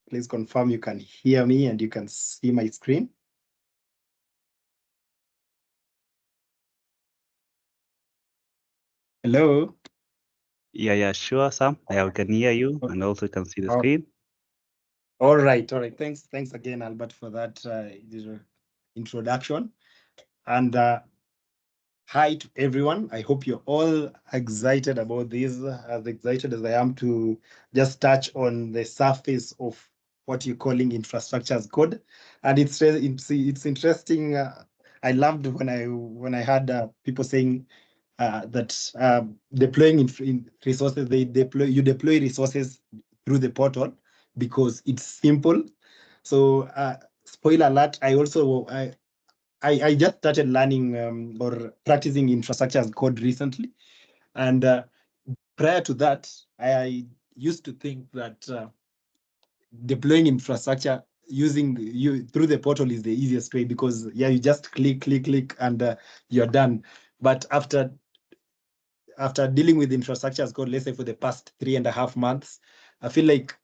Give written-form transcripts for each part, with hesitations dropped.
Please confirm you can hear me and you can see my screen. Hello. Yeah, sure, Sam. I can hear you and also can see the screen. All right. Thanks again, Albert, for that introduction. And hi to everyone. I hope you're all excited about this, as excited as I am to just touch on the surface of what you're calling infrastructure as code. And it's interesting. I loved when I had people saying that deploying in resources, you deploy resources through the portal because it's simple. So spoiler alert, I just started learning or practicing infrastructure as code recently. And prior to that, I used to think that deploying infrastructure using you through the portal is the easiest way because you just click and you're done. But after dealing with infrastructure as code, let's say for the past 3.5 months, I feel like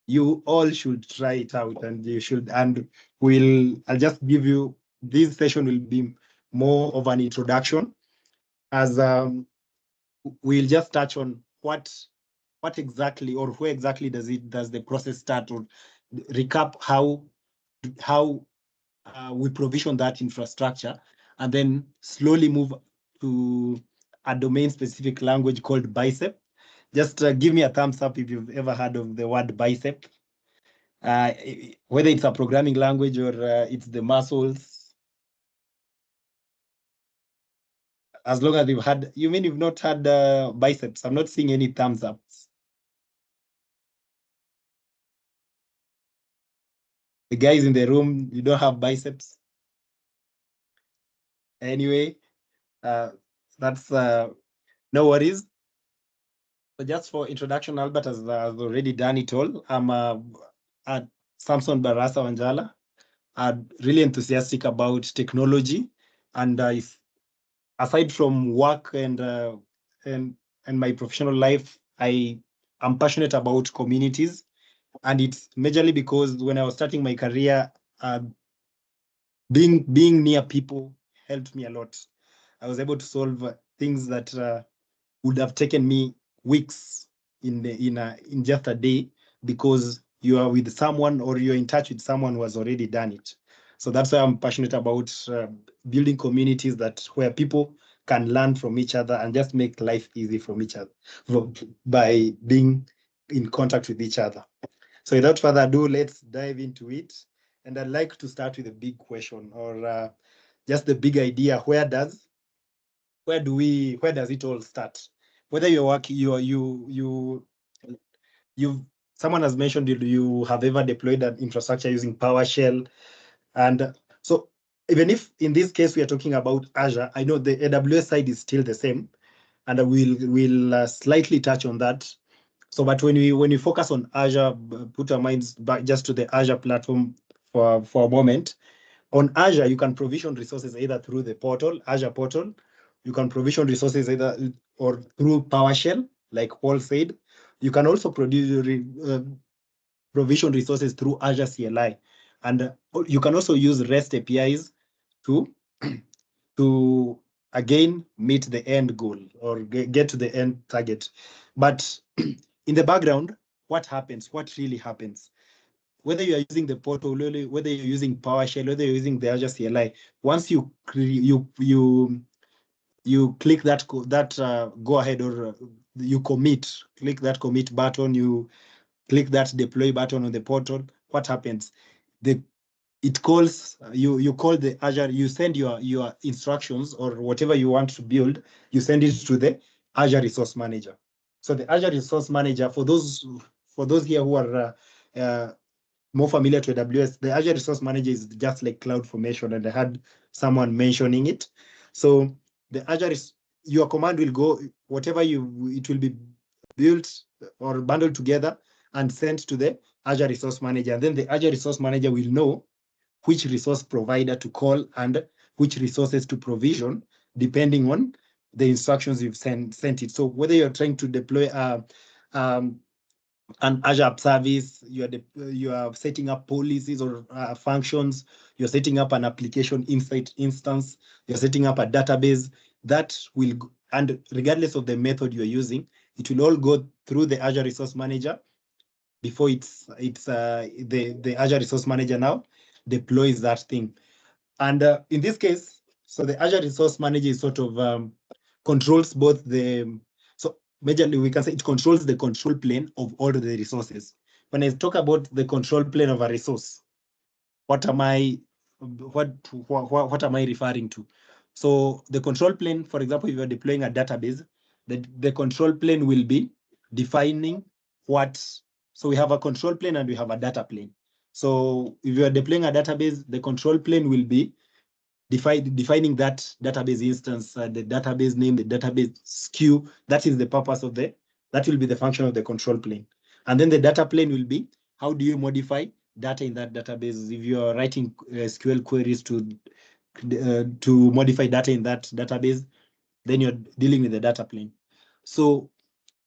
you all should try it out, and you should. And I'll just give you, this session will be more of an introduction, as we'll just touch on what exactly or where exactly does the process start, or recap how we provision that infrastructure, and then slowly move to a domain-specific language called Bicep. Just give me a thumbs up if you've ever heard of the word Bicep. Whether it's a programming language or it's the muscles. As long as you mean you've not had biceps? I'm not seeing any thumbs ups. The guys in the room, you don't have biceps. Anyway, that's no worries. So just for introduction, Albert has already done it all. I'm at Samson Barasa Wanjala. I'm really enthusiastic about technology, and aside from work and my professional life, I am passionate about communities, and it's majorly because when I was starting my career, being near people helped me a lot. I was able to solve things that would have taken me weeks in just a day, because you are with someone or you're in touch with someone who has already done it. So that's why I'm passionate about building communities where people can learn from each other and just make life easy from each other by being in contact with each other. So without further ado, let's dive into it. And I'd like to start with a big question, or just the big idea. Where does it all start? Whether you're working, someone has mentioned you have ever deployed an infrastructure using PowerShell. And so even if in this case we are talking about Azure, I know the AWS side is still the same, and we'll slightly touch on that. So, but when we focus on Azure, put our minds back just to the Azure platform for a moment. On Azure, you can provision resources either through the portal, Azure portal. You can provision resources either or through PowerShell, like Paul said. You can also provision resources through Azure CLI, and you can also use REST APIs to again meet the end goal or get to the end target. But in the background, what happens? What really happens? Whether you are using the portal, whether you're using PowerShell, whether you're using the Azure CLI, once you click that go ahead, or you click that commit button, you click that deploy button on the portal, what happens? It calls you call the Azure, you send your instructions or whatever you want to build, you send it to the Azure Resource Manager. So the Azure Resource Manager, for those here who are more familiar to AWS, the Azure Resource Manager is just like CloudFormation, and I had someone mentioning it. So the Azure your command will go, whatever it will be built or bundled together and sent to the Azure Resource Manager. And then the Azure Resource Manager will know which resource provider to call and which resources to provision, depending on the instructions you've sent it. So whether you're trying to deploy an Azure App Service, you are setting up policies or functions, you're setting up an application instance, you're setting up a database that will, and regardless of the method you're using, it will all go through the Azure Resource Manager before the Azure Resource Manager now deploys that thing. And in this case, so the Azure Resource Manager is sort of controls both so majorly we can say it controls the control plane of all the resources. When I talk about the control plane of a resource, what am I referring to? So the control plane, for example, if you're deploying a database, the control plane will be defining what. So we have a control plane and we have a data plane. So if you are deploying a database, the control plane will be defining that database instance, the database name, the database SKU. That is the purpose of that will be the function of the control plane. And then the data plane will be, how do you modify data in that database? If you are writing SQL queries to modify data in that database, then you're dealing with the data plane. So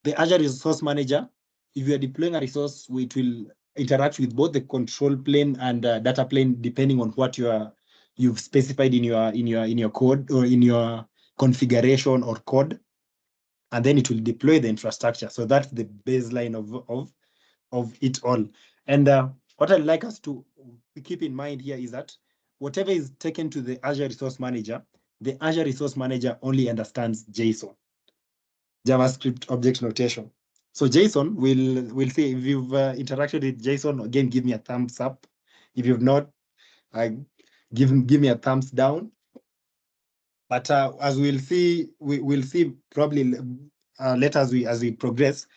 the Azure Resource Manager, if you are deploying a resource, it will interact with both the control plane and data plane, depending on what you've specified in your code or in your configuration or code, and then it will deploy the infrastructure. So that's the baseline of it all. And what I'd like us to keep in mind here is that whatever is taken to the Azure Resource Manager, the Azure Resource Manager only understands JSON, JavaScript Object Notation. So JSON, we'll see if you've interacted with JSON. Again, give me a thumbs up. If you've not, give me a thumbs down. But as we'll see probably later as we progress,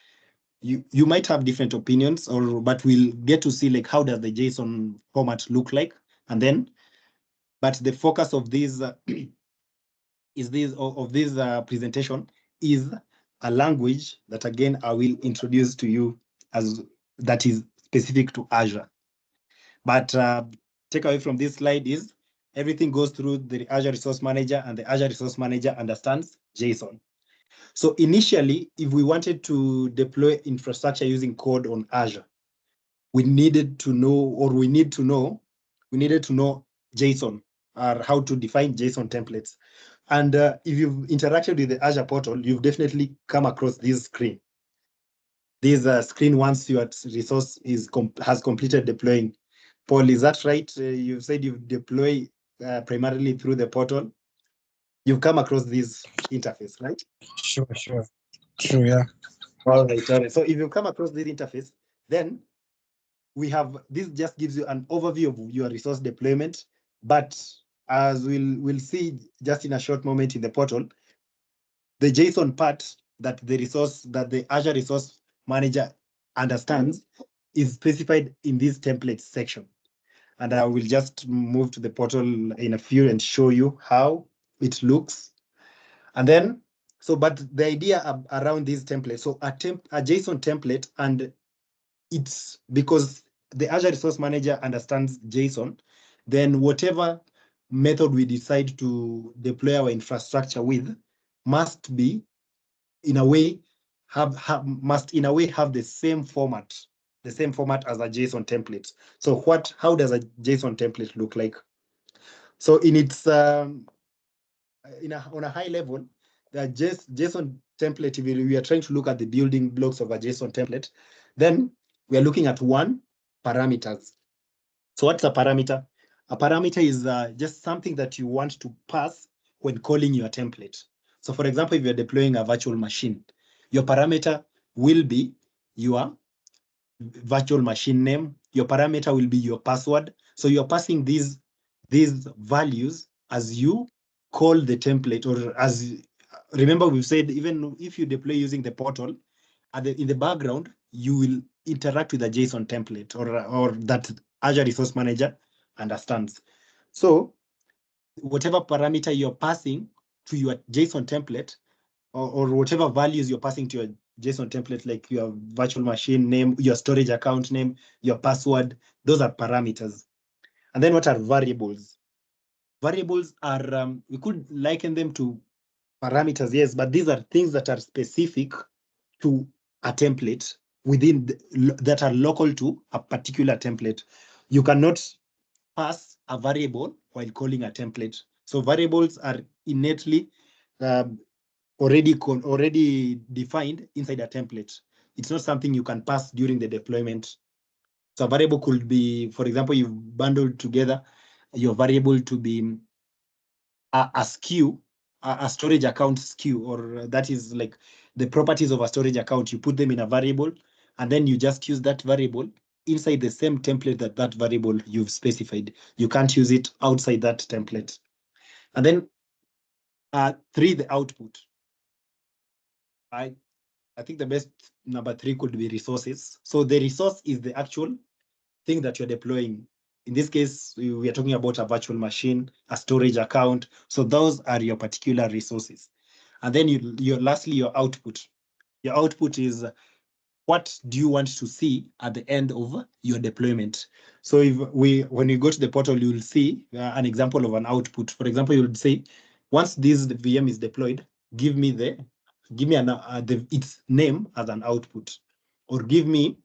you might have different opinions, but we'll get to see like how does the JSON format look like, and then, but the focus of this presentation is a language that again I will introduce to you as that is specific to Azure. But take away from this slide is everything goes through the Azure Resource Manager, and the Azure Resource Manager understands JSON. So initially, if we wanted to deploy infrastructure using code on Azure, we needed to know JSON, or how to define JSON templates. And if you've interacted with the Azure portal, you've definitely come across this screen. This screen once your resource has completed deploying. Paul, is that right? You said you deploy primarily through the portal. You've come across this interface, right? Sure. True, yeah. All right. So if you come across this interface, then this just gives you an overview of your resource deployment. But as we'll see just in a short moment in the portal, the JSON part that the Azure Resource Manager understands is specified in this templates section. And I will just move to the portal in a few and show you how it looks. And then, but the idea around these templates, so a JSON template, and it's because the Azure Resource Manager understands JSON, then whatever method we decide to deploy our infrastructure with must be in a way have the same format as a JSON template. So how does a JSON template look like? So in its on a high level, the JSON template, if we are trying to look at the building blocks of a JSON template, then we are looking at parameters. So what's a parameter? A parameter is just something that you want to pass when calling your template. So for example, if you're deploying a virtual machine, your parameter will be your virtual machine name. Your parameter will be your password. So you're passing these values as you call the template, or remember we've said, even if you deploy using the portal, in the background, you will interact with a JSON template or that Azure Resource Manager understands. So whatever parameter you're passing to your JSON template, or whatever values you're passing to your JSON template, like your virtual machine name, your storage account name, your password, those are parameters. And then what are variables? Variables are, we could liken them to parameters, yes, but these are things that are specific to a template. within that are local to a particular template. You cannot pass a variable while calling a template. So variables are innately already defined inside a template. It's not something you can pass during the deployment. So a variable could be, for example, you've bundled together your variable to be a SKU, a storage account SKU, or that is like the properties of a storage account. You put them in a variable, and then you just use that variable inside the same template that variable you've specified. You can't use it outside that template. And then 3, the output. I think the best number 3 could be resources. So the resource is the actual thing that you're deploying. In this case, we are talking about a virtual machine, a storage account. So those are your particular resources. And then lastly, your output. Your output is what do you want to see at the end of your deployment. So when you go to the portal, you'll see an example of an output. For example, you'll say, once this VM is deployed, give me its name as an output, or give me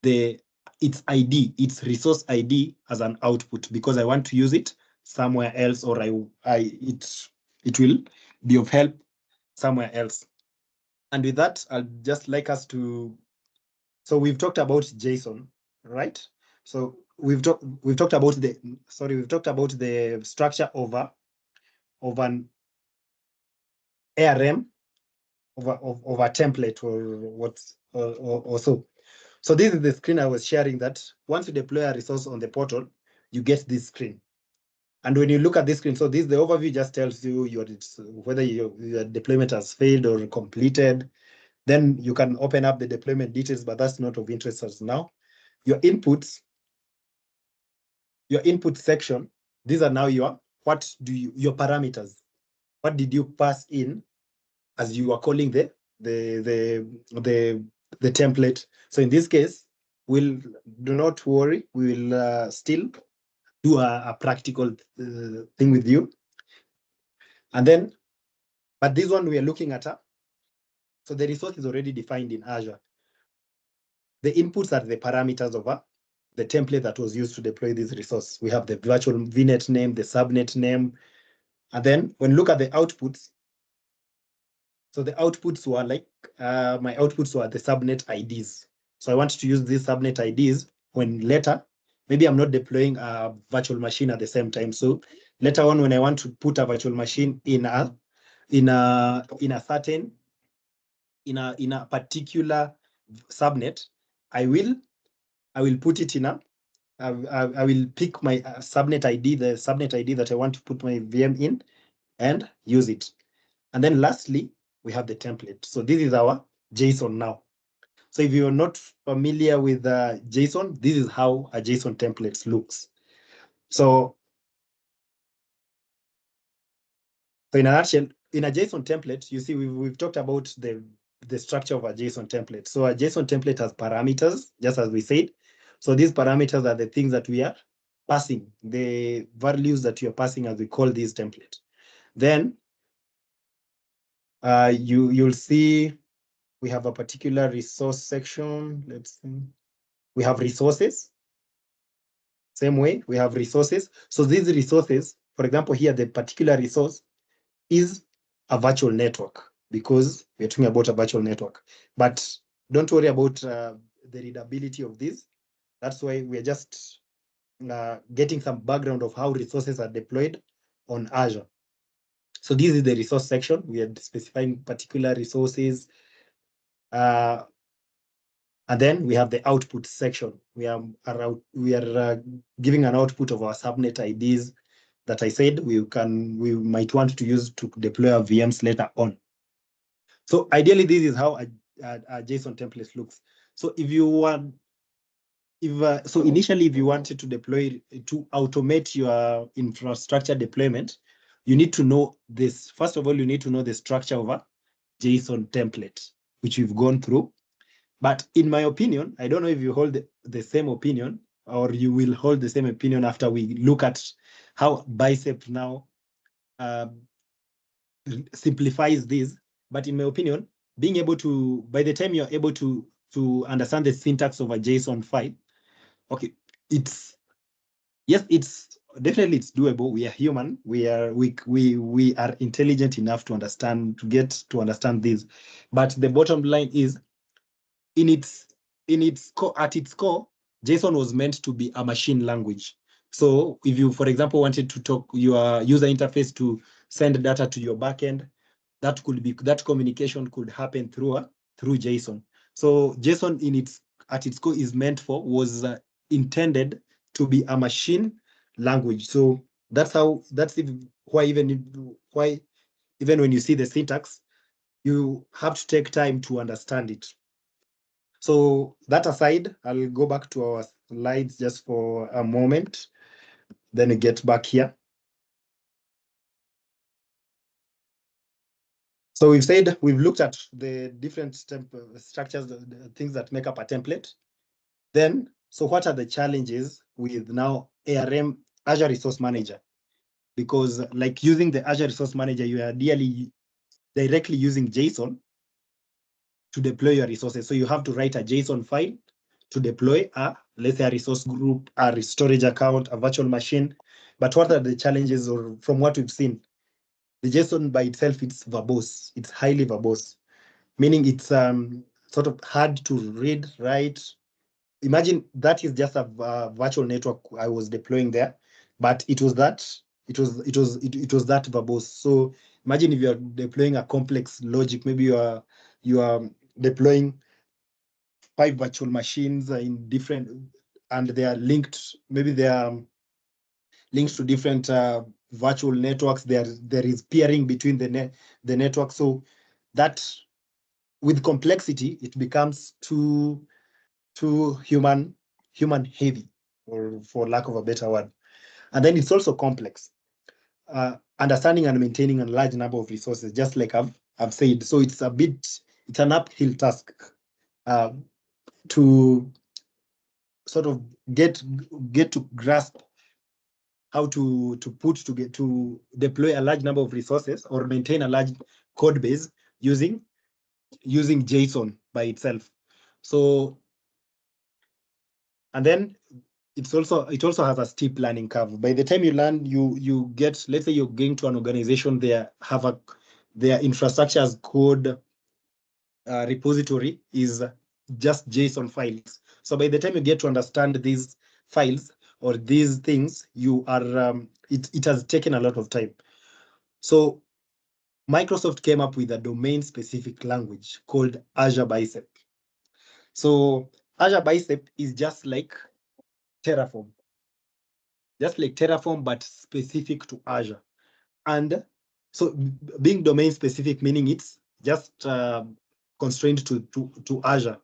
its ID, its resource ID as an output, because I want to use it somewhere else, or it will be of help somewhere else. And with that, I'd just like us to. So we've talked about JSON, right? So we've talked about the structure of an ARM of a template or so. So this is the screen I was sharing, that once you deploy a resource on the portal, you get this screen. And when you look at this screen, so the overview just tells you whether your deployment has failed or completed. Then you can open up the deployment details, but that's not of interest as now. Your input section, these are now your parameters. What did you pass in as you are calling the template? So in this case, do not worry, we will still do a practical thing with you. And then, but this one we are looking at, so the resource is already defined in Azure. The inputs are the parameters of the template that was used to deploy this resource. We have the virtual VNet name, the subnet name, and then when you look at the outputs, so the outputs were like, my outputs were the subnet IDs. So I want to use these subnet IDs when later, maybe I'm not deploying a virtual machine at the same time. So later on, when I want to put a virtual machine in a particular subnet, I will put it in I will pick my subnet ID, the subnet ID that I want to put my VM in, and use it. And then lastly, we have the template. So this is our JSON now. So if you're not familiar with JSON, this is how a JSON template looks. So in a nutshell, in a JSON template, you see we've talked about the structure of a JSON template. So a JSON template has parameters, just as we said. So these parameters are the things that we are passing, the values that you're passing as we call this template. Then you'll see we have a particular resource section. Let's see. We have resources. Same way, we have resources. So these resources, for example, here, the particular resource is a virtual network, because we're talking about a virtual network. But don't worry about the readability of this. That's why we're just getting some background of how resources are deployed on Azure. So this is the resource section. We are specifying particular resources. And then we have the output section. We are giving an output of our subnet IDs that I said we might want to use to deploy our VMs later on. So ideally, this is how a JSON template looks. So initially, if you wanted to automate your infrastructure deployment, you need to know this. First of all, you need to know the structure of a JSON template, which we've gone through. But in my opinion, I don't know if you hold the same opinion, or you will hold the same opinion after we look at how Bicep now simplifies this. But in my opinion, by the time you're able to to understand the syntax of a JSON file. Okay, it's definitely it's doable. We are human. We are intelligent enough to understand this. But the bottom line is, at its core, JSON was meant to be a machine language. So if you, for example, wanted to talk your user interface to send data to your backend, that communication could happen through JSON. So JSON at its core was intended to be a machine language. So why even when you see the syntax, you have to take time to understand it. So that aside, I'll go back to our slides just for a moment, then we get back here. So we've looked at the different structures, the things that make up a template. Then, so what are the challenges with now ARM, Azure Resource Manager? Because like using the Azure Resource Manager, you are directly using JSON to deploy your resources. So you have to write a JSON file to deploy let's say a resource group, a storage account, a virtual machine. But what are the challenges, or from what we've seen? The JSON by itself, it's verbose. It's highly verbose, meaning it's sort of hard to read, write. Imagine that is just a virtual network I was deploying there, but it was that verbose. So imagine if you are deploying a complex logic, maybe you are deploying 5 virtual machines in different, and they are linked. Maybe they are linked to different virtual networks. There is peering between the network. So that, with complexity, it becomes too human heavy, or for lack of a better word. And then it's also complex. Understanding and maintaining a large number of resources, just like I've said. So it's an uphill task to sort of get to grasp how to deploy a large number of resources or maintain a large code base using JSON by itself. So, and then it also has a steep learning curve. By the time you learn, you get, let's say you're going to an organization, their infrastructure as code repository is just JSON files. So by the time you get to understand these files or these things, you are it has taken a lot of time. So Microsoft came up with a domain-specific language called Azure Bicep. So Azure Bicep is just like Terraform, but specific to Azure. And so being domain-specific, meaning it's just constrained to Azure.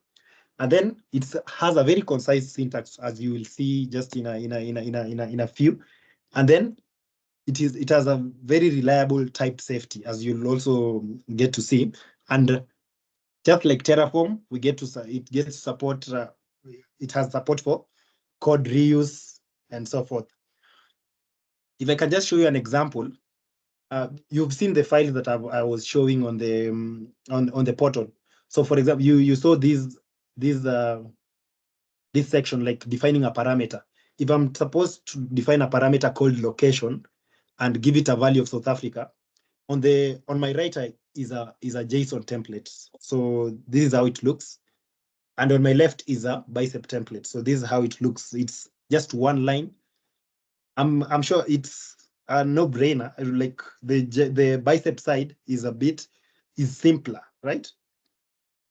And then it has a very concise syntax, as you will see just in a few. And then it has a very reliable type safety, as you'll also get to see. And just like Terraform, it has support for code reuse and so forth. If I can just show you an example, you've seen the files that I was showing on the portal. So for example, you saw this section, like defining a parameter. If I'm supposed to define a parameter called location and give it a value of South Africa, on my right is a JSON template. So this is how it looks. And on my left is a Bicep template. So this is how it looks. It's just one line. I'm sure it's a no-brainer. Like the Bicep side is simpler, right?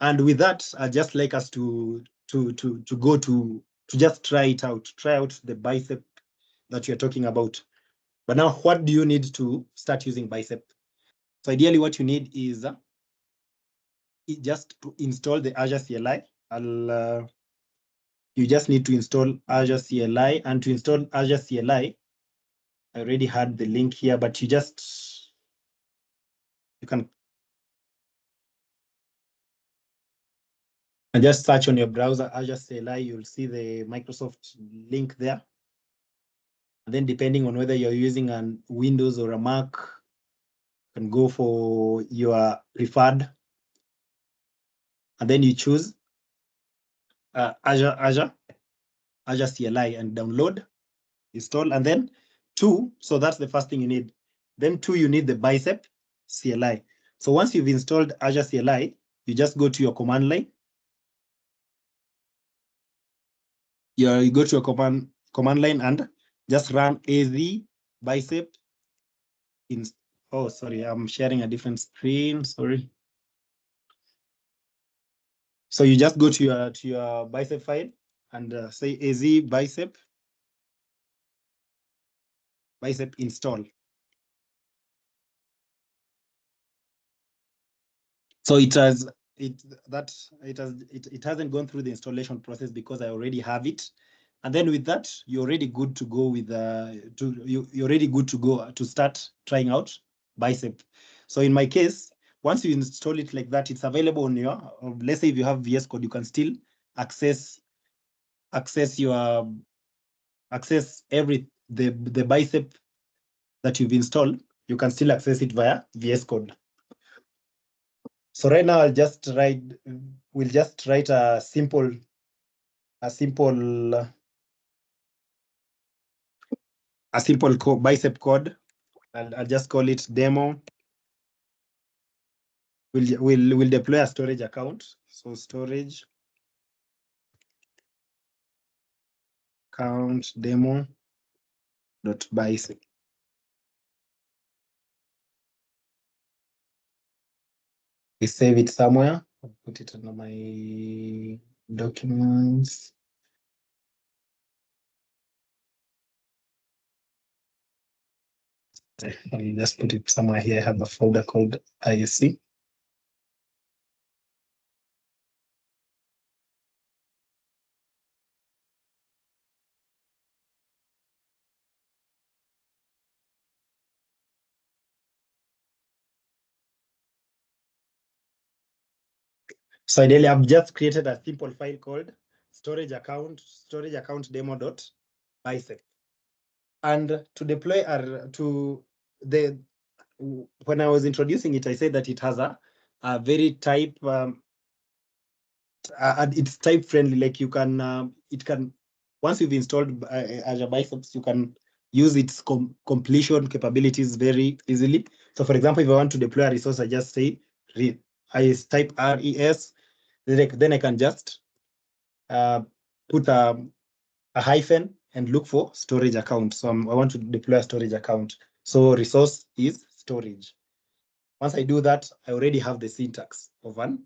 And with that, I just like us to just try it out. Try out the Bicep that you're talking about. But now, what do you need to start using Bicep? So ideally, what you need is just to install the Azure CLI. You just need to install Azure CLI, and to install Azure CLI, I already had the link here, but you can just search on your browser Azure CLI. You'll see the Microsoft link there. And then depending on whether you're using a Windows or a Mac, you can go for your preferred. And then you choose Azure CLI and download, install, and then 2. So that's the first thing you need. Then 2, you need the Bicep CLI. So once you've installed Azure CLI, you just go to your command line. You go to your command line and just run AZ Bicep. Oh, sorry, I'm sharing a different screen. Sorry. So you just go to your Bicep file and say AZ Bicep install. So it hasn't gone through the installation process because I already have it. And then with that, you're already good to go with you're already good to go to start trying out Bicep. So in my case, once you install it like that, it's available on your, let's say if you have VS Code, you can still access the Bicep that you've installed. You can still access it via VS Code. So right now we'll just write a simple Bicep code. I'll just call it demo. We'll deploy a storage account. So storage account demo.bicep. We save it somewhere. I'll put it on my documents. I'll just put it somewhere here. I have a folder called ISC. So ideally, I've just created a simple file called storage account demo.bicep. And to deploy when I was introducing it, I said that it has a very type, it's type friendly. Like you can, once you've installed Azure Biceps, you can use its completion capabilities very easily. So for example, if I want to deploy a resource, I just say, I type RES, then I can just put a hyphen and look for storage account. So I want to deploy a storage account. So resource is storage. Once I do that, I already have the syntax of a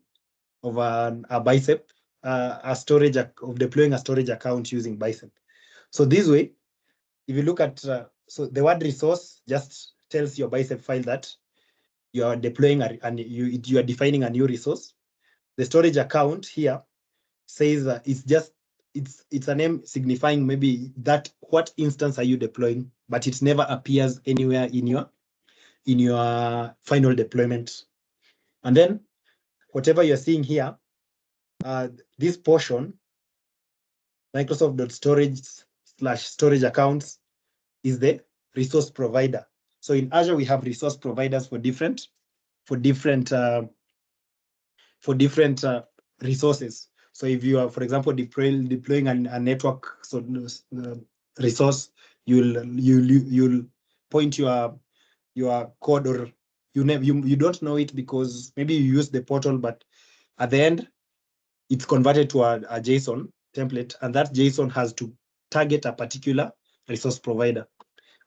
Bicep, of deploying a storage account using Bicep. So this way, if you look at, so the word resource just tells your Bicep file that you are deploying and you are defining a new resource. The storage account here says it's a name signifying maybe that what instance are you deploying, but it never appears anywhere in your final deployment. And then whatever you're seeing here, this portion, Microsoft.storage/storage accounts, is the resource provider. So in Azure, we have resource providers for different resources. So if you are, for example, deploying a network resource, you'll point your code, or you don't know it because maybe you use the portal, but at the end it's converted to a JSON template, and that JSON has to target a particular resource provider.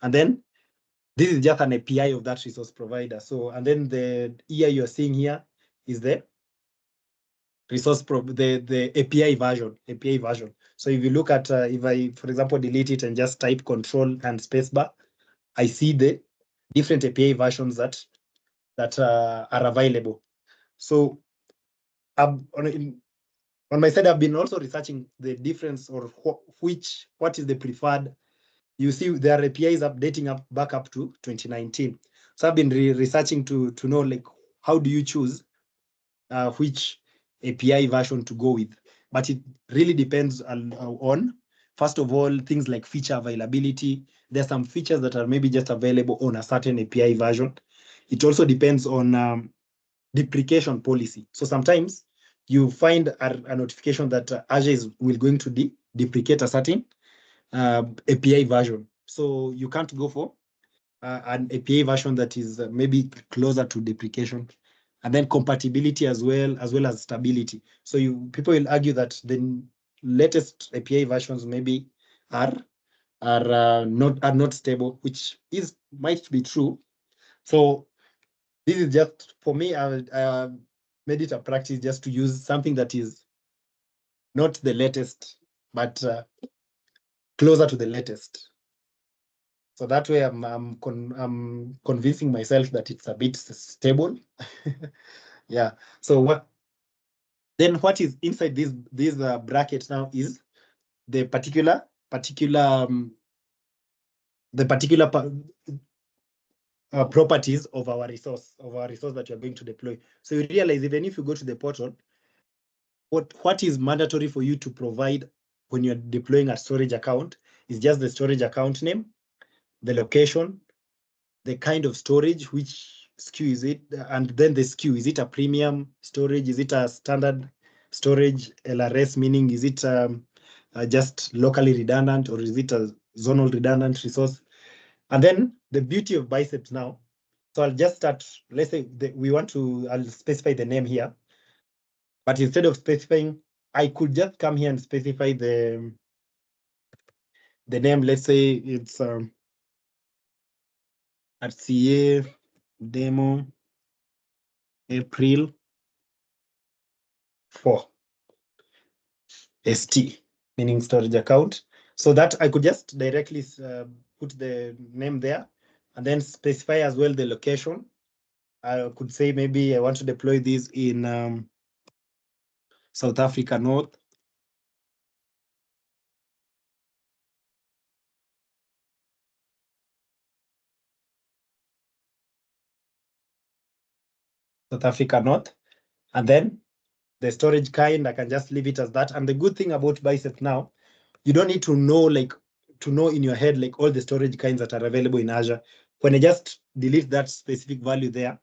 And then this is just an API of that resource provider. So, and then the EI you're seeing here is the the API version. So if you look at, if I, for example, delete it and just type control and spacebar, I see the different API versions that are available. So on my side, I've been also researching the difference, or what is the preferred. You see there are APIs updating back up to 2019. So I've been researching to know, like, how do you choose which API version to go with. But it really depends on, first of all, things like feature availability. There's some features that are maybe just available on a certain API version. It also depends on deprecation policy. So sometimes you find a notification that Azure will going to deprecate a certain API version. So you can't go for an API version that is maybe closer to deprecation, and then compatibility as well as stability. So people will argue that the latest API versions maybe are not stable, which might be true. So this is just for me. I made it a practice just to use something that is not the latest, but closer to the latest. So that way, I'm convincing myself that it's a bit stable. Yeah. So what is inside this bracket now is the particular properties of our resource that you're going to deploy. So you realize even if you go to the portal, what is mandatory for you to provide when you're deploying a storage account is just the storage account name, the location, the kind of storage, which SKU is it, and then the SKU, is it a premium storage, is it a standard storage, LRS, meaning is it just locally redundant, or is it a zonal redundant resource? And then the beauty of Bicep now, so I'll just start, let's say I'll specify the name here, but instead of specifying, I could just come here and specify the name. Let's say it's RCA demo April 4 ST, meaning storage account. So that I could just directly put the name there and then specify as well the location. I could say maybe I want to deploy this in South Africa North. South Africa North. And then the storage kind, I can just leave it as that. And the good thing about Bicep now, you don't need to know in your head like all the storage kinds that are available in Azure. When I just delete that specific value there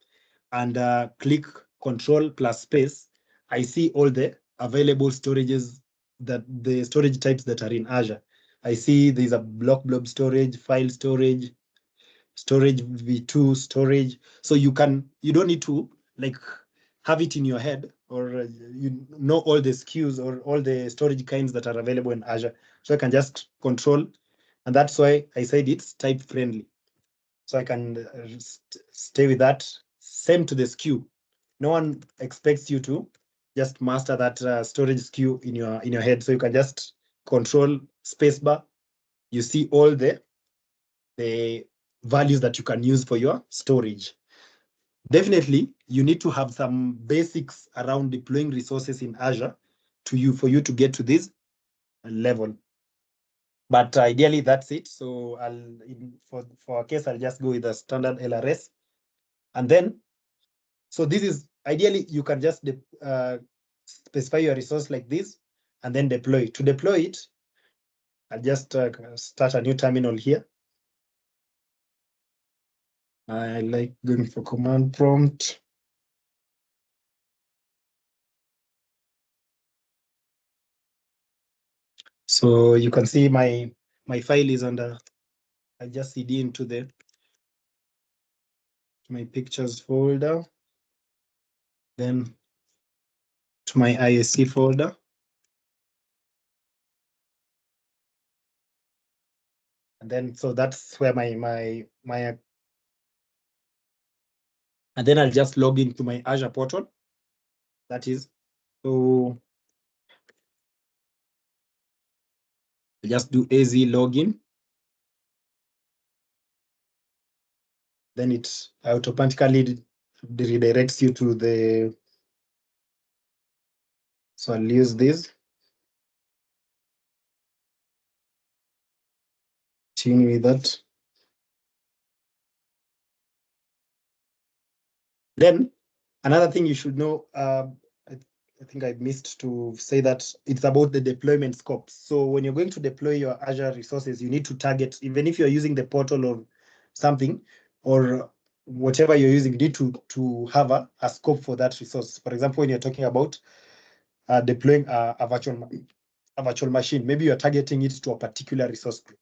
and click Control plus space, I see all the available storages, that the storage types that are in Azure. I see there's a block blob storage, file storage v2 storage. So you don't need to like have it in your head, or you know all the SKUs or all the storage kinds that are available in Azure. So I can just control, and that's why I said it's type friendly. So I can stay with that. Same to the SKU. No one expects you to just master that storage SKU in your head. So you can just control spacebar. You see all the values that you can use for your storage. Definitely, you need to have some basics around deploying resources in Azure for you to get to this level. But ideally, that's it. So for a case, I'll just go with the standard LRS. And then, so this is ideally, you can just specify your resource like this and then deploy. To deploy it, I'll just start a new terminal here. I like going for command prompt. So you can see my file is under, I just cd into my pictures folder, then to my ISC folder. And then, so that's where my and then I'll just log into my Azure portal. That is, so I'll just do AZ login. Then it automatically redirects you to the, so I'll use this. Continue with that. Then another thing you should know, I think I missed to say that it's about the deployment scope. So when you're going to deploy your Azure resources, you need to target, even if you're using the portal or something, or whatever you're using, you need to have a scope for that resource. For example, when you're talking about deploying a virtual machine. Maybe you are targeting it to a particular resource group.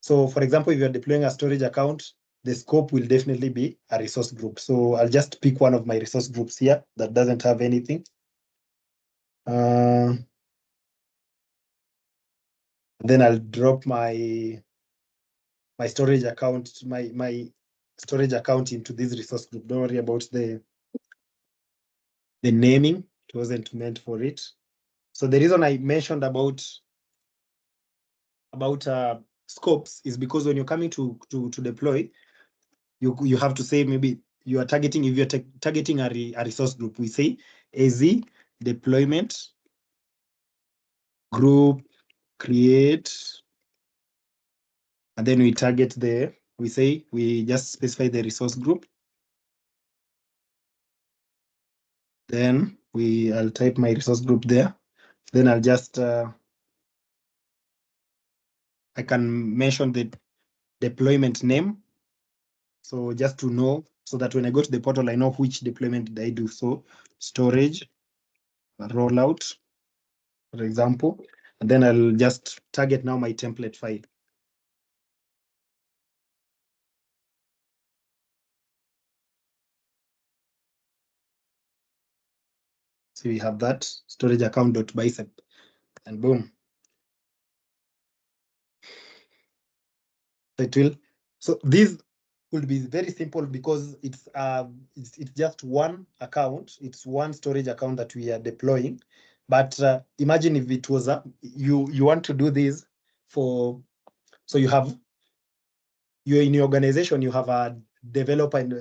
So for example, if you're deploying a storage account, the scope will definitely be a resource group. So I'll just pick one of my resource groups here that doesn't have anything. Then I'll drop my storage account, my storage account into this resource group. Don't worry about the naming. It wasn't meant for it. So the reason I mentioned about scopes is because when you're coming to deploy, you have to say maybe you are targeting, if you're targeting a resource group, we say AZ deployment group create, and then we target we just specify the resource group. Then I'll type my resource group there. Then I'll just I can mention the deployment name. So just to know, so that when I go to the portal, I know which deployment did I do. So storage rollout, for example, and then I'll just target now my template file. So we have that storage account.bicep, and boom. It will. So this will be very simple because it's just one account. It's one storage account that we are deploying. But imagine if it was you want to do this for, so you're in your organization, you have a development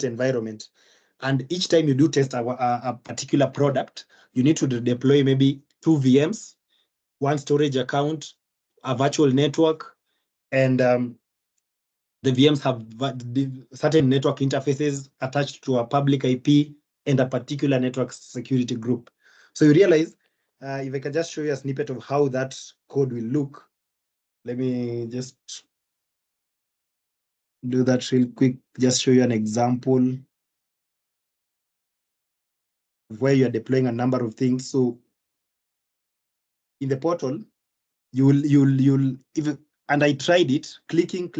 environment, and each time you do test a particular product, you need to deploy maybe 2 VMs, one storage account, a virtual network, and the VMs have certain network interfaces attached to a public IP and a particular network security group. So you realize, if I can just show you a snippet of how that code will look. Let me just do that real quick, just show you an example where you're deploying a number of things. So in the portal, and I tried it, clicking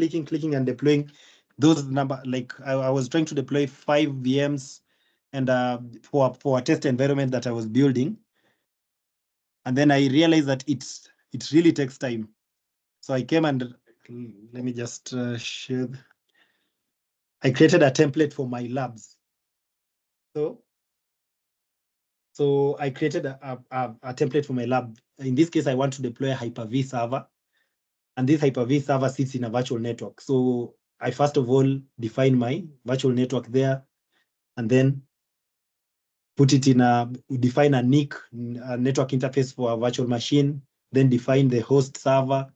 and deploying those number, like I was trying to deploy 5 VMs and for a test environment that I was building. And then I realized that it really takes time. So I came and let me just share. I created a template for my labs. So I created a template for my lab. In this case, I want to deploy a Hyper-V server. And this Hyper-V server sits in a virtual network. So I first of all define my virtual network there, and then put it in define a NIC, a network interface for a virtual machine, then define the host server,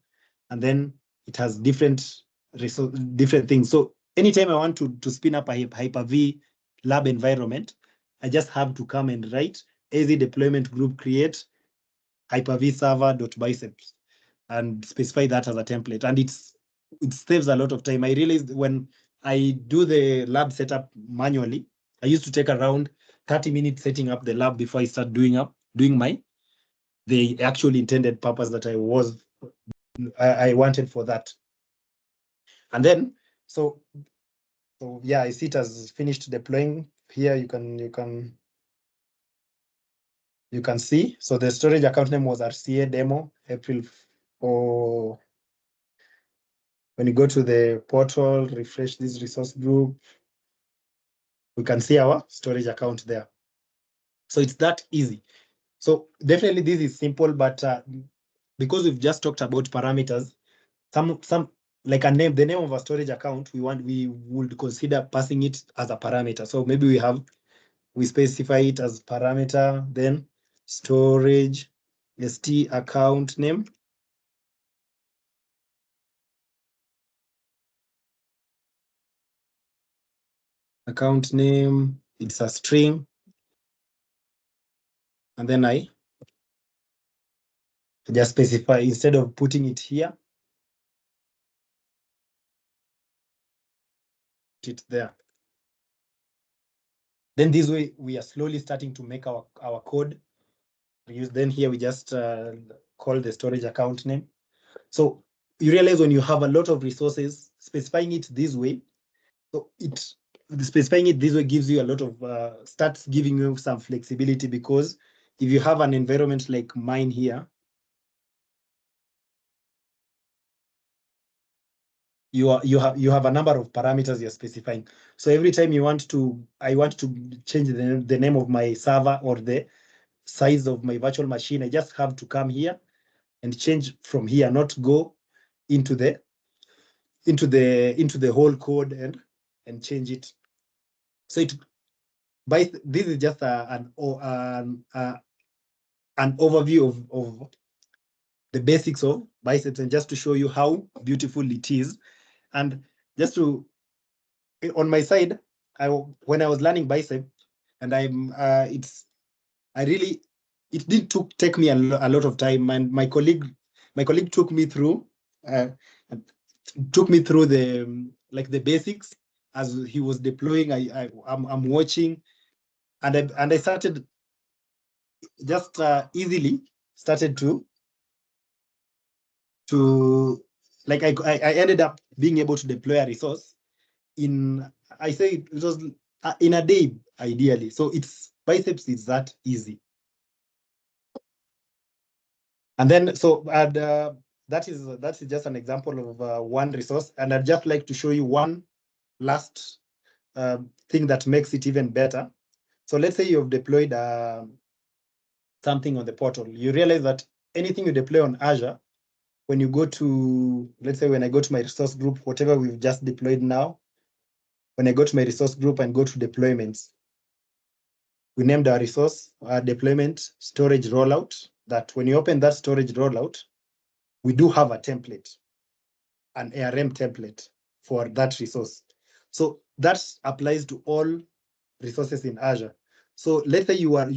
and then it has different things. So anytime I want to spin up a Hyper-V lab environment, I just have to come and write AZ deployment group create Hyper-V server.bicep and specify that as a template. And it saves a lot of time. I realized when I do the lab setup manually, I used to take around 30 minutes setting up the lab before I start doing the actual intended purpose that I wanted for that. And then, so yeah, I see it as finished deploying. Here you can see. So the storage account name was RCA demo April. Or when you go to the portal, refresh this resource group, we can see our storage account there. So it's that easy. So definitely this is simple, but because we've just talked about parameters, some like the name of a storage account, we would consider passing it as a parameter. So maybe we specify it as parameter, then storage st account name. Account name, it's a string. And then I just specify, instead of putting it here, put it there. Then this way, we are slowly starting to make our code. Then here we just call the storage account name. So you realize when you have a lot of resources, specifying it this way, so specifying it this way gives you a lot of, starts giving you some flexibility, because if you have an environment like mine here, you have a number of parameters you're specifying. So every time I want to change the name of my server or the size of my virtual machine, I just have to come here and change from here, not go into the whole code and change it. So this is just an overview of the basics of Biceps, and just to show you how beautiful it is. And just to, on my side, when I was learning Bicep, and it did take me a lot of time, and my colleague took me through the basics as he was deploying. I'm watching, and I started just easily started to like I ended up being able to deploy a resource in, I say it was in a day ideally. So Biceps is that easy. And then that is just an example of one resource, and I'd just like to show you one last thing that makes it even better. So let's say you've deployed something on the portal. You realize that anything you deploy on Azure, when you go to, let's say when I go to my resource group, whatever we've just deployed now, when I go to my resource group and go to deployments, we named our resource deployment storage rollout, that when you open that storage rollout, we do have a template, an ARM template for that resource. So that applies to all resources in Azure. So let's say you are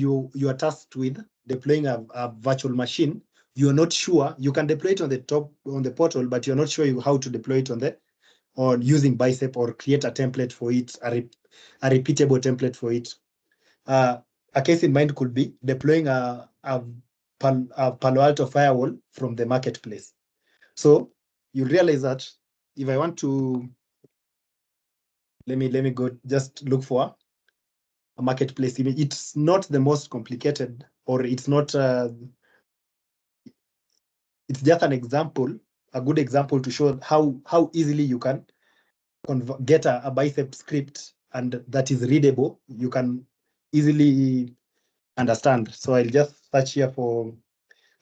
tasked with deploying a virtual machine. You're not sure, you can deploy it on the portal, but you're not sure how to deploy it or using Bicep, or create a template for it, a repeatable template for it. A case in mind could be deploying a Palo Alto firewall from the marketplace. So you realize that if I want to, let me go just look for a marketplace image. It's not the most complicated, or it's not. It's just an example, a good example to show how easily you can get a Bicep script, and that is readable. You can easily understand. So I'll just search here for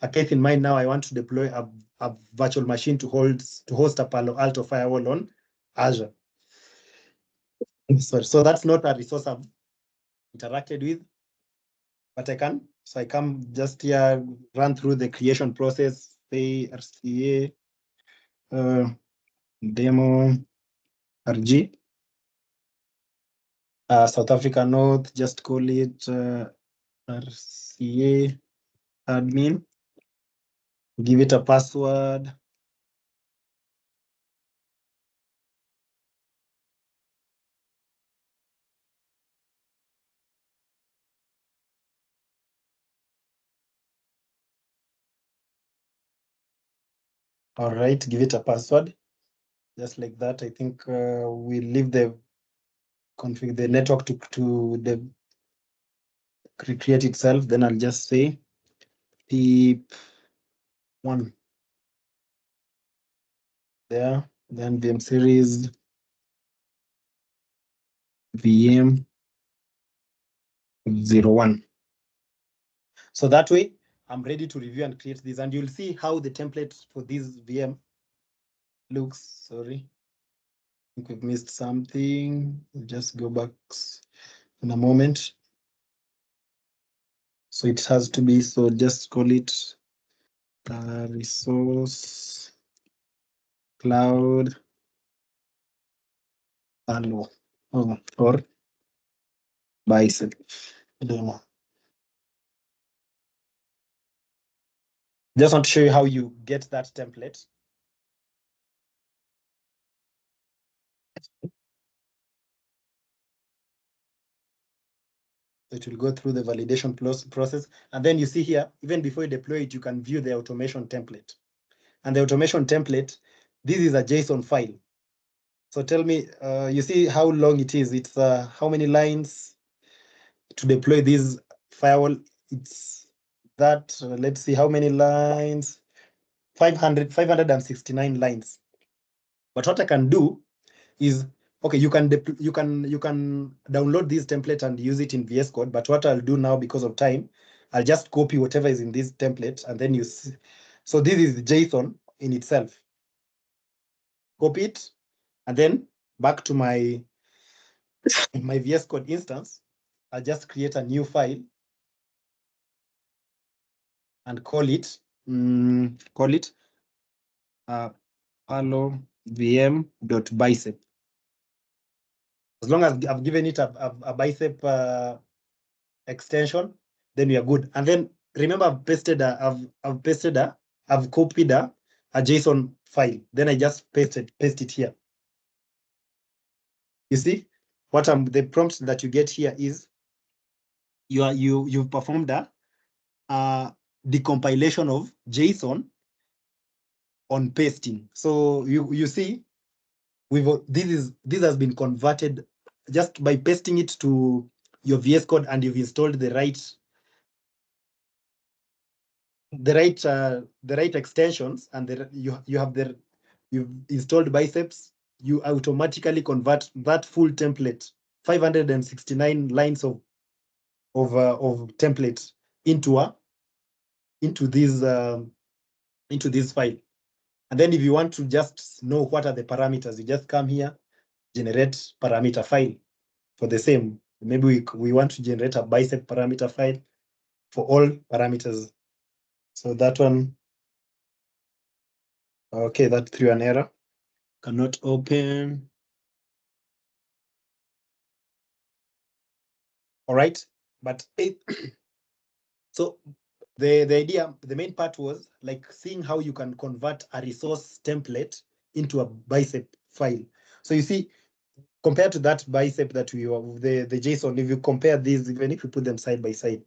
a case in mind. Now I want to deploy a virtual machine to host a Palo Alto firewall on Azure. So that's not a resource I've interacted with, but I can. So I come just here, run through the creation process, say RCA, demo, RG, South Africa North, just call it RCA admin, give it a password. All right, give it a password, just like that. I think we leave the config, the network to the create itself. Then I'll just say pip1 there, then VM series VM 01. So that way I'm ready to review and create this, and you'll see how the template for this VM looks. Sorry, I think we've missed something. We'll just go back in a moment. So it has to be, so just call it resource cloud allo or Bicep demo. Just want to show you how you get that template. It will go through the validation process. And then you see here, even before you deploy it, you can view the automation template. And the automation template, this is a JSON file. So tell me, you see how long it is? It's how many lines to deploy this firewall? It's that, let's see how many lines, 569 lines. But what I can do is, okay, you can download this template and use it in VS Code. But what I'll do now, because of time, I'll just copy whatever is in this template, and then you see. So this is JSON in itself. Copy it, and then back to my VS Code instance. I'll just create a new file and call it hello vm.bicep. As long as I've given it a bicep extension, then we are good. And then remember, I've copied a JSON file. Then I just paste it here. You see what the prompt that you get here is you've performed a decompilation of JSON on pasting. So you see, this has been converted just by pasting it to your VS Code, and you've installed the right extensions, and you've installed Biceps. You automatically convert that full template, 569 lines of template into this file. And then if you want to just know what are the parameters, you just come here, generate parameter file for the same. Maybe we want to generate a Bicep parameter file for all parameters. So that one, okay, that threw an error. Cannot open. All right, but so the idea, the main part was like seeing how you can convert a resource template into a Bicep file. So you see, compared to that Bicep that we have, the JSON, if you compare these, even if you put them side by side,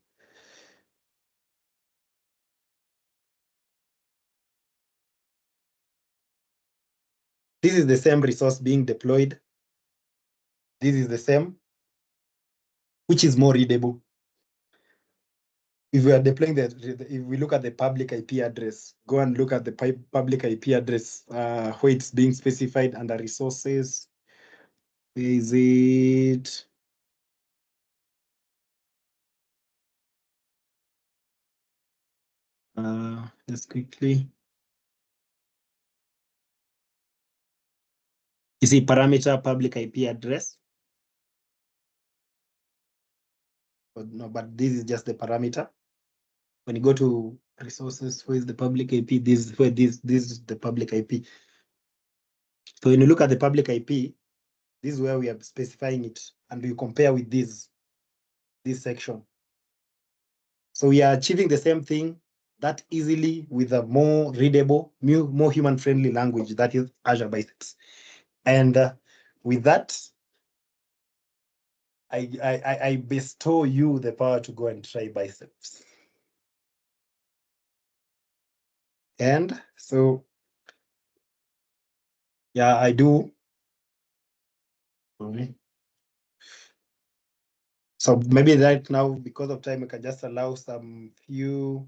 this is the same resource being deployed. This is the same, which is more readable. If we are deploying if we look at the public IP address, go and look at the public IP address where it's being specified under resources. Is it? Just quickly. You see parameter public IP address. No, but this is just the parameter. When you go to resources, where is the public IP? This is the public IP. So when you look at the public IP, this is where we are specifying it, and we compare with this section. So we are achieving the same thing that easily with a more readable, more human-friendly language, that is Azure Biceps. And with that, I bestow you the power to go and try Biceps. And so, yeah, I do. So maybe right now, because of time, we can just allow some few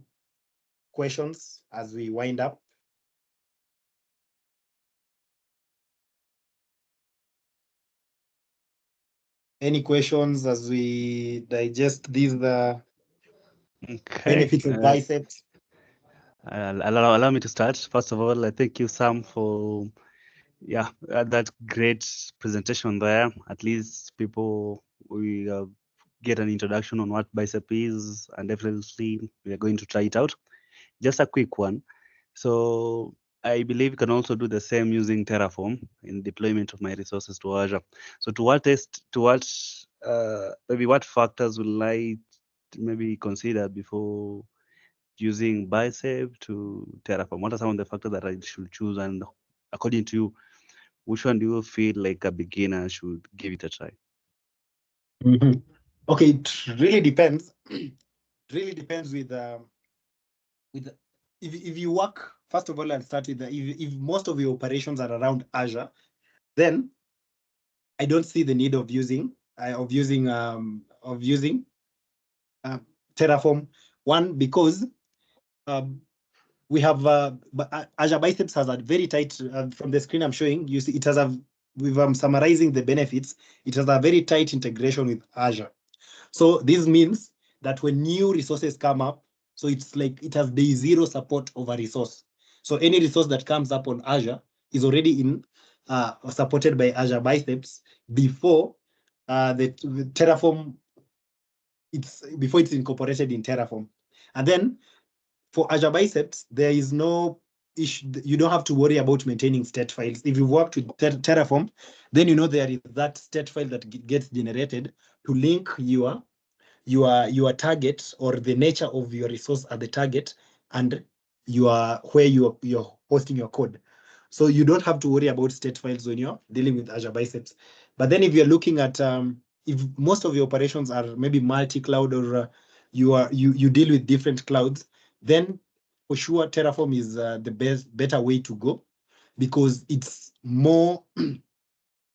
questions as we wind up. Any questions as we digest these benefits of Biceps? Allow me to start. First of all, I thank you, Sam, for that great presentation there. At least people we get an introduction on what Bicep is, and definitely we are going to try it out. Just a quick one. So I believe you can also do the same using Terraform in deployment of my resources to Azure. So maybe what factors will I maybe consider before using Bicep to Terraform? What are some of the factors that I should choose? And according to you, which one do you feel like a beginner should give it a try? Mm-hmm. Okay, it really depends. It really depends with if you work. First of all, I'll start with if most of your operations are around Azure, then I don't see the need of using uh, Terraform. One, because um, we have Azure Biceps has a very tight from the screen I'm showing. You see, it has a with summarizing the benefits. It has a very tight integration with Azure. So this means that when new resources come up, so it's like it has day zero support of a resource. So any resource that comes up on Azure is already supported by Azure Biceps before the Terraform. Before it's incorporated in Terraform, and then for Azure Biceps, there is no issue. You don't have to worry about maintaining state files. If you've worked with Terraform, then you know there is that state file that gets generated to link your target or the nature of your resource at the target and where you're hosting your code. So you don't have to worry about state files when you're dealing with Azure Biceps. But then if you're looking at if most of your operations are maybe multi-cloud or you deal with different clouds, then for sure Terraform is the better way to go, because it's more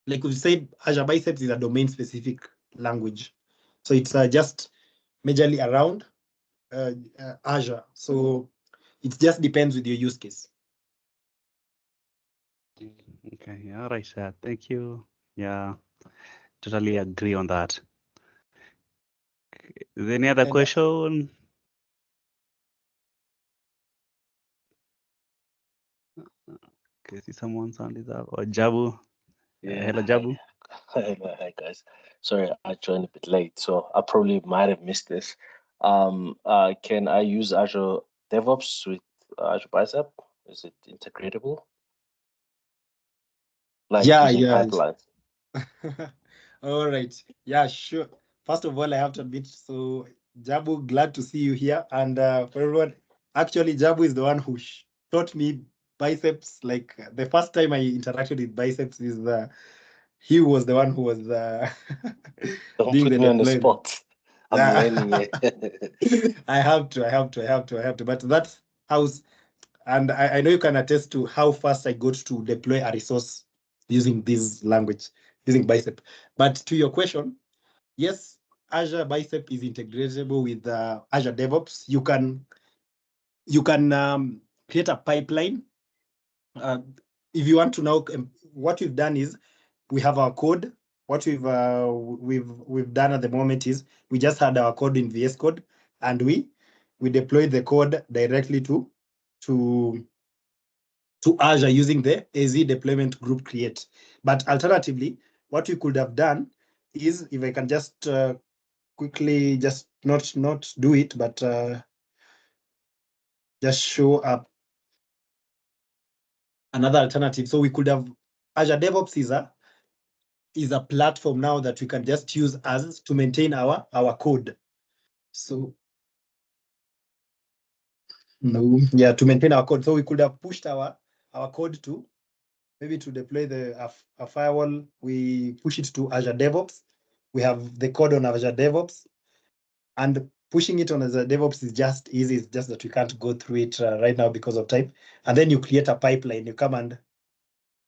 like we said, Azure Biceps is a domain-specific language. So it's just majorly around Azure. So it just depends with your use case. Okay, yeah, right, thank you. Yeah, totally agree on that. Is there any other And question? Okay, see someone's hand is up. Or Jabu. Hello, Jabu. Hi guys. Sorry, I joined a bit late, so I probably might have missed this. Can I use Azure DevOps with Azure Bicep? Is it integratable? Like yeah, using yeah. pipelines? All right. Yeah, sure. First of all, I have to admit, so Jabu, glad to see you here. And for everyone, actually, Jabu is the one who taught me Biceps. Like the first time I interacted with Biceps is he was the one who was Don't doing put the me on the deployment. spot. I'm learning it. I have to. But that's how, and I know you can attest to how fast I got to deploy a resource using this language, using Bicep. But to your question, yes, Azure Bicep is integratable with Azure DevOps. You can create a pipeline. If you want to know, what we've done is we have our code. What we've done at the moment is we just had our code in VS Code, and we deployed the code directly to Azure using the AZ deployment group create. But alternatively, what we could have done is, if I can just quickly just not do it, but just show up another alternative. So we could have Azure DevOps is a platform now that we can just use as to maintain our code. So no, yeah, to maintain our code. So we could have pushed our code to maybe to deploy a firewall. We push it to Azure DevOps. We have the code on Azure DevOps, and pushing it on Azure DevOps is just easy. It's just that we can't go through it right now because of time. And then you create a pipeline. You come and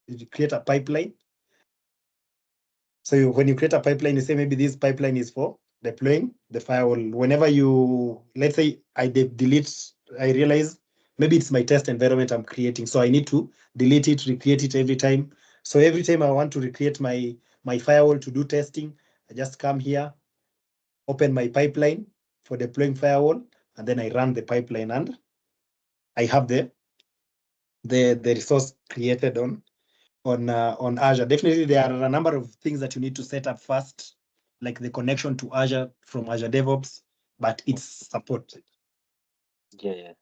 you create a pipeline. So when you create a pipeline, you say maybe this pipeline is for deploying the firewall. Whenever let's say I realize maybe it's my test environment I'm creating. So I need to delete it, recreate it every time. So every time I want to recreate my firewall to do testing, I just come here, open my pipeline for deploying firewall, and then I run the pipeline, and I have the resource created on Azure. Definitely, there are a number of things that you need to set up first, like the connection to Azure from Azure DevOps, but it's supported. Yeah.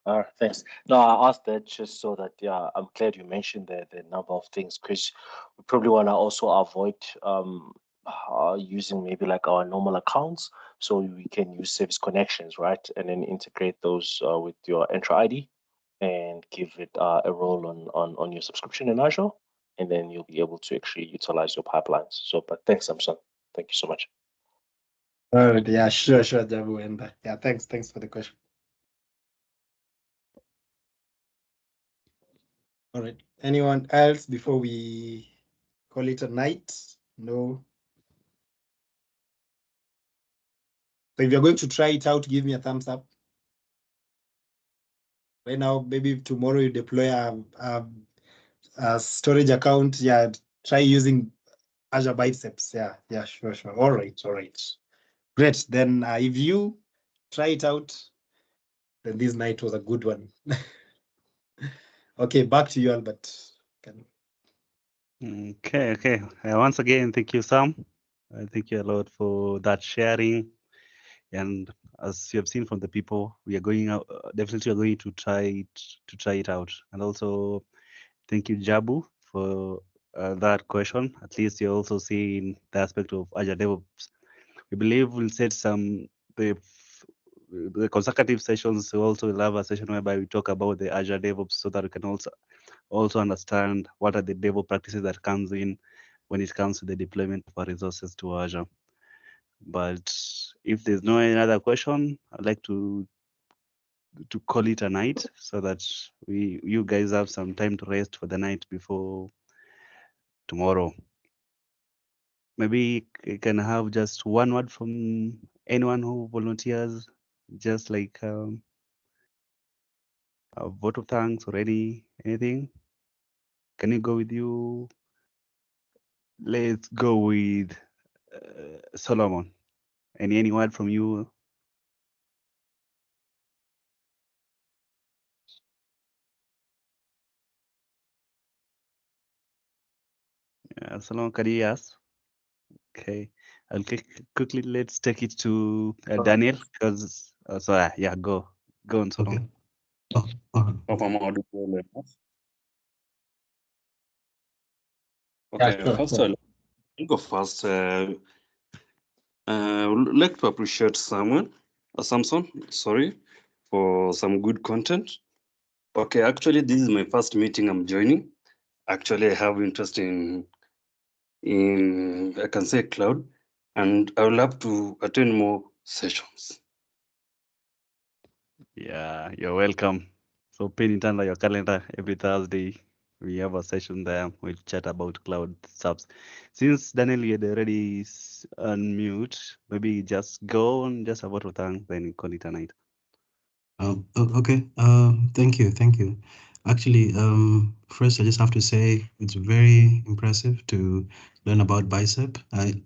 All right, thanks. No, I asked that just so that, yeah, I'm glad you mentioned the number of things, because we probably want to also avoid using maybe like our normal accounts, so we can use service connections, right? And then integrate those with your Entra ID and give it a role on your subscription in Azure, and then you'll be able to actually utilize your pipelines. So, but thanks, Samson. Thank you so much. All right. Yeah, sure, Jabu. And yeah, thanks for the question. All right. Anyone else before we call it a night? No. So if you're going to try it out, give me a thumbs up. Right now, maybe tomorrow you deploy a storage account. Yeah, try using Azure Biceps. Yeah, sure. All right. Great. Then if you try it out, then this night was a good one. Okay, back to you, Albert. Okay. Once again, thank you, Sam. Thank you a lot for that sharing. And as you have seen from the people, we are going out. Definitely, are going to try it out. And also, thank you, Jabu, for that question. At least you're also seeing the aspect of Azure DevOps. We believe we'll set the consecutive sessions. We also will have a session whereby we talk about the Azure DevOps, so that we can also understand what are the DevOps practices that comes in when it comes to the deployment of our resources to Azure. But if there's no any other question, I'd like to call it a night, so that you guys have some time to rest for the night before tomorrow. Maybe you can have just one word from anyone who volunteers, just like a vote of thanks or anything. Can you go with you? Let's go with Solomon. Any word from you? Solomon, can you ask? Okay, I'll quickly let's take it to Daniel, because yeah, go on, Solomon. Okay. Hope I'm audible enough. Okay, Yeah, first sure. I'll go first. Would like to appreciate Samson, for some good content. Okay, actually, this is my first meeting I'm joining. Actually, I have interest in I can say cloud, and I will have to attend more sessions. Yeah, you're welcome. So pin it under your calendar. Every Thursday we have a session there. We'll chat about cloud subs. Since Daniel, you had already unmute, maybe just go on, just a vote of thanks, then call it a night. Okay. Thank you. Actually, first I just have to say it's very impressive to learn about Bicep. I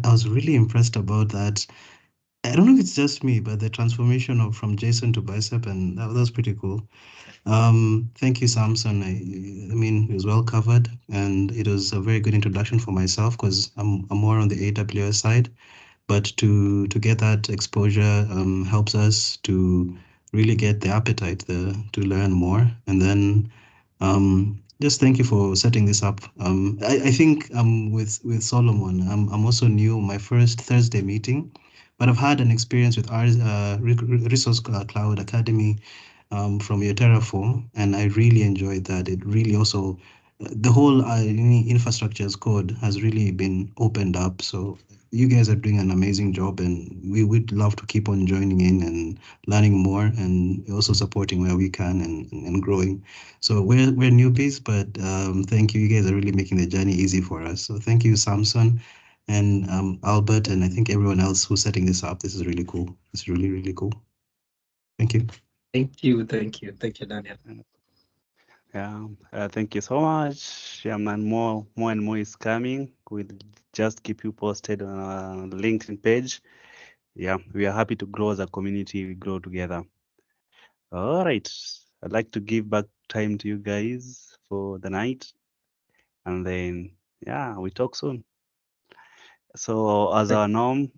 was really impressed about that. I don't know if it's just me, but the transformation from JSON to Bicep, and that was pretty cool. Thank you, Samson. I mean, it was well covered, and it was a very good introduction for myself because I'm more on the AWS side. But to get that exposure helps us to really get the appetite to learn more. And then just thank you for setting this up. I think with Solomon, I'm also new, my first Thursday meeting, but I've had an experience with our Resource Cloud Academy from your Terraform, and I really enjoyed that. It really also, the whole infrastructure as code has really been opened up. So you guys are doing an amazing job, and we would love to keep on joining in and learning more, and also supporting where we can and growing. So we're newbies, but thank you. You guys are really making the journey easy for us. So thank you, Samson and Albert, and I think everyone else who's setting this up. This is really cool. It's really, really cool. Thank you. Thank you, Daniel. Yeah, thank you so much. Yeah, man, more and more is coming. We'll just keep you posted on our LinkedIn page. Yeah, we are happy to grow as a community. We grow together. All right, I'd like to give back time to you guys for the night, and then yeah, we talk soon. So as our norm,